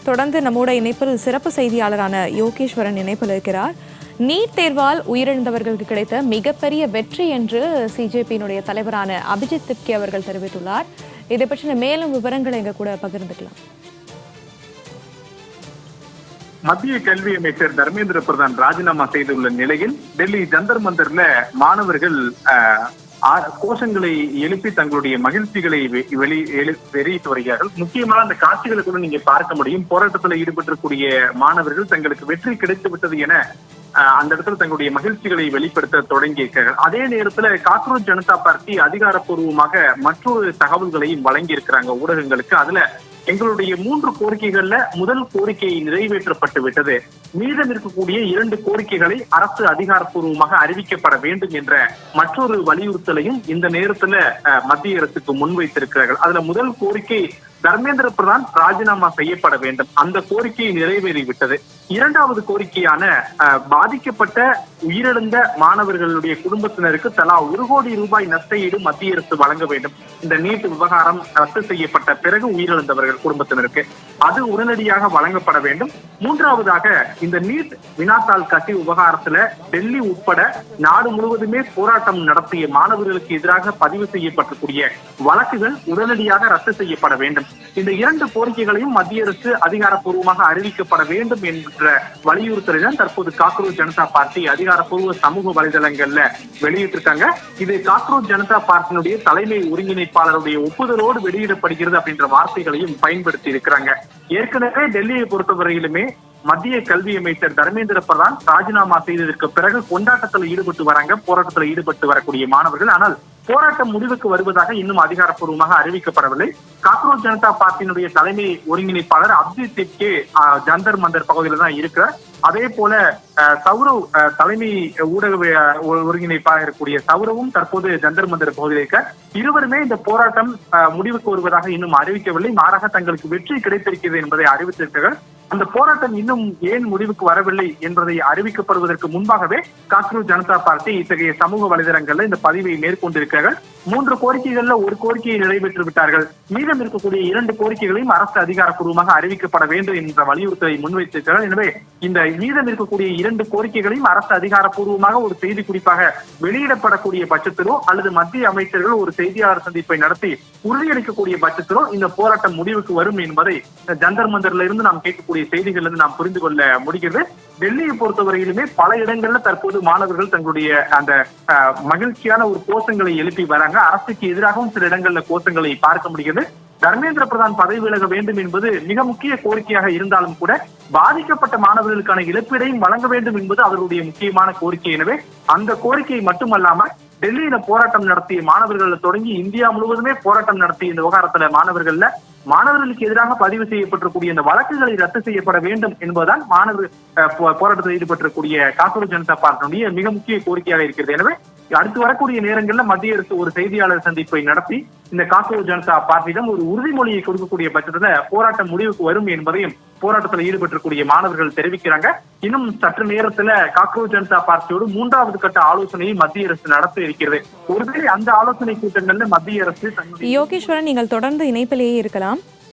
தொடர்ந்து நம்மோட இணைப்பில் சிறப்பு செய்தியாளரான யோகேஸ்வரன் இணைப்பில் இருக்கிறார். நீட் தேர்வால் உயிரிழந்தவர்களுக்கு கிடைத்த மிகப்பெரிய வெற்றி என்று சிஜேபியினுடைய தலைவரான அபிஜித் திப்கே அவர்கள் தெரிவித்துள்ளார். இதை பற்றின மேலும் விவரங்களை எங்க கூட பகிர்ந்துக்கலாம். மத்திய கல்வி அமைச்சர் தர்மேந்திர பிரதான் ராஜினாமா செய்துள்ள நிலையில் டெல்லி ஜந்தர் மந்தர்ல மாணவர்கள் கோஷங்களை எழுப்பி தங்களுடைய மகிழ்ச்சிகளை வெளியிட்டு வருகிறார்கள். முக்கியமான அந்த காட்சிகளை கூட நீங்க பார்க்க முடியும். போராட்டத்தில் ஈடுபட்டிருக்கூடிய மாணவர்கள் தங்களுக்கு வெற்றி கிடைத்து விட்டது என அந்த இடத்துல தங்களுடைய மகிழ்ச்சிகளை வெளிப்படுத்த தொடங்கியிருக்கிறார்கள். அதே நேரத்துல காக்ரோச் ஜனதா பார்ட்டி அதிகாரப்பூர்வமாக மற்றொரு தகவல்களையும் வழங்கி இருக்கிறாங்க ஊடகங்களுக்கு. அதுல எங்களுடைய 3 கோரிக்கைகள்ல முதல் கோரிக்கை நிறைவேற்றப்பட்டு விட்டது. மீதம் இருக்கக்கூடிய 2 கோரிக்கைகளை அரசு அதிகாரப்பூர்வமாக அறிவிக்கப்பட வேண்டும் என்ற மற்றொரு வலியுறுத்தலையும் இந்த நேரத்துல மத்திய அரசுக்கு முன்வைத்திருக்கிறார்கள். அதுல முதல் கோரிக்கை தர்மேந்திர பிரதான் ராஜினாமா செய்யப்பட வேண்டும். அந்த கோரிக்கை நிறைவேறிவிட்டது. 2வது கோரிக்கையான பாதிக்கப்பட்ட உயிரிழந்த மாணவர்களுடைய குடும்பத்தினருக்கு தலா 1 கோடி ரூபாய் நஷ்டஈடு மத்திய அரசு வழங்க வேண்டும். இந்த நீட் விவகாரம் ரத்து செய்யப்பட்ட பிறகு உயிரிழந்தவர்கள் குடும்பத்தினருக்கு அது உடனடியாக வழங்கப்பட வேண்டும். 3வதாக இந்த நீட் வினாத்தாள் கசி விவகாரத்துல டெல்லி உட்பட நாடு முழுவதுமே போராட்டம் நடத்திய மாணவர்களுக்கு எதிராக பதிவு செய்யப்பட்டிருக்கூடிய வழக்குகள் உடனடியாக ரத்து செய்யப்பட வேண்டும். இந்த 2 கோரிக்கைகளையும் மத்திய அரசு அதிகாரப்பூர்வமாக அறிவிக்கப்பட வேண்டும் என்ற வலியுறுத்தலை தான் தற்போது காக்ரோச் ஜனதா பார்ட்டி அதிகாரப்பூர்வ சமூக வலைதளங்கள்ல வெளியிட்டிருக்காங்க. இது காக்ரோச் ஜனதா பார்ட்டியினுடைய தலைமை ஒருங்கிணைப்பாளருடைய ஒப்புதலோடு வெளியிடப்படுகிறது அப்படின்ற வார்த்தைகளையும் பயன்படுத்தி இருக்கிறாங்க. ஏற்கனவே டெல்லியை பொறுத்தவரையிலுமே மத்திய கல்வி அமைச்சர் தர்மேந்திர பிரதான் ராஜினாமா செய்ததற்கு பிறகு கொண்டாட்டத்தில் ஈடுபட்டு வராங்க, போராட்டத்தில் ஈடுபட்டு வரக்கூடிய மாணவர்கள். ஆனால் போராட்டம் முடிவுக்கு வருவதாக இன்னும் அதிகாரப்பூர்வமாக அறிவிக்கப்படவில்லை. காக்ரோச் ஜனதா பார்ட்டியினுடைய தலைமை ஒருங்கிணைப்பாளர் அபிஜித் திப்கே ஜந்தர் மந்தர் பகுதியில தான் இருக்கிறார். அதே போல சௌரவ் தலைமை ஊடக ஒருங்கிணைப்பாக இருக்கக்கூடிய சௌரவும் தற்போது ஜந்தர் மந்தர் பகுதியில் இருக்க. இருவருமே இந்த போராட்டம் முடிவுக்கு வருவதாக இன்னும் அறிவிக்கவில்லை. மாறாக தங்களுக்கு வெற்றி கிடைத்திருக்கிறது என்பதை அறிவித்திருக்கிறார்கள். அந்த போராட்டம் இன்னும் ஏன் முடிவுக்கு வரவில்லை என்பதை அறிவிக்கப்படுவதற்கு முன்பாகவே காக்ரோச் ஜனதா பார்ட்டி இத்தகைய சமூக வலைதளங்கள்ல இந்த பதிவை மேற்கொண்டிருக்கிறார்கள். 3 கோரிக்கைகள்ல ஒரு கோரிக்கையை நிறைவேற்றி விட்டார்கள். மீதம் இருக்கக்கூடிய 2 கோரிக்கைகளையும் அரசு அதிகாரப்பூர்வமாக அறிவிக்கப்பட வேண்டும் என்ற வலியுறுத்தலை முன்வைத்திருக்கிறார்கள். எனவே இந்த மீதம் இருக்கக்கூடிய 2 கோரிக்கைகளையும் அரசு அதிகாரப்பூர்வமாக ஒரு செய்தி குறிப்பாக வெளியிடப்படக்கூடிய பட்சத்திலோ அல்லது மத்திய அமைச்சர்கள் ஒரு செய்தியாளர் சந்திப்பை நடத்தி உறுதியளிக்கக்கூடிய பட்சத்திலோ இந்த போராட்டம் முடிவுக்கு வரும் என்பதை ஜந்தர் மந்தர்ல இருந்து நாம் கேட்கக்கூடிய செய்திகள் இருந்து நாம் புரிந்து கொள்ள முடிகிறது. டெல்லியை பொறுத்தவரையிலுமே பல இடங்கள்ல தற்போது மாணவர்கள் தங்களுடைய அந்த மகிழ்ச்சியான ஒரு கோஷங்களை எழுப்பி வராங்க. அரசுக்கு எதிராகவும் சில இடங்கள்ல கோஷங்களை பார்க்க முடிகிறது. தர்மேந்திர பிரதான் பதவி விலக வேண்டும் என்பது மிக முக்கிய கோரிக்கையாக இருந்தாலும் கூட பாதிக்கப்பட்ட மாணவர்களுக்கான இழப்பீடையும் வழங்க வேண்டும் என்பது அவருடைய முக்கியமான கோரிக்கை. எனவே அந்த கோரிக்கை மட்டுமல்லாம டெல்லியில போராட்டம் நடத்திய மாணவர்கள் தொடங்கி இந்தியா முழுவதுமே போராட்டம் நடத்திய இந்த விவகாரத்துல மாணவர்களுக்கு எதிராக பதிவு செய்யப்பட்டிருக்கூடிய இந்த வழக்குகளை ரத்து செய்யப்பட வேண்டும் என்பதுதான் மாணவர் போராட்டத்தில் ஈடுபட்டிருக்கூடிய காக்ரோச் ஜனதா பார்ட்டியுடைய மிக முக்கிய கோரிக்கையாக இருக்கிறது. எனவே அடுத்து வரக்கூடிய நேரங்களில் மத்திய அரசு ஒரு செய்தியாளர் சந்திப்பை நடத்தி இந்த காக்ரோச் ஜனதா பார்ட்டியிடம் ஒரு உறுதிமொழியை கொடுக்கக்கூடிய பட்சத்துல போராட்டம் முடிவுக்கு வரும் என்பதையும் போராட்டத்தில் ஈடுபட்டிருக்கூடிய மாணவர்கள் தெரிவிக்கிறாங்க. இன்னும் சற்று நேரத்துல காக்ரோச் ஜனதா பார்ட்டியோடு 3வது கட்ட ஆலோசனையை மத்திய அரசு நடத்த இருக்கிறது. ஒருவேளை அந்த ஆலோசனை கூட்டங்கள்ல மத்திய அரசு யோகேஸ்வரன், நீங்கள் தொடர்ந்து இணைப்பிலேயே இருக்கலாம்.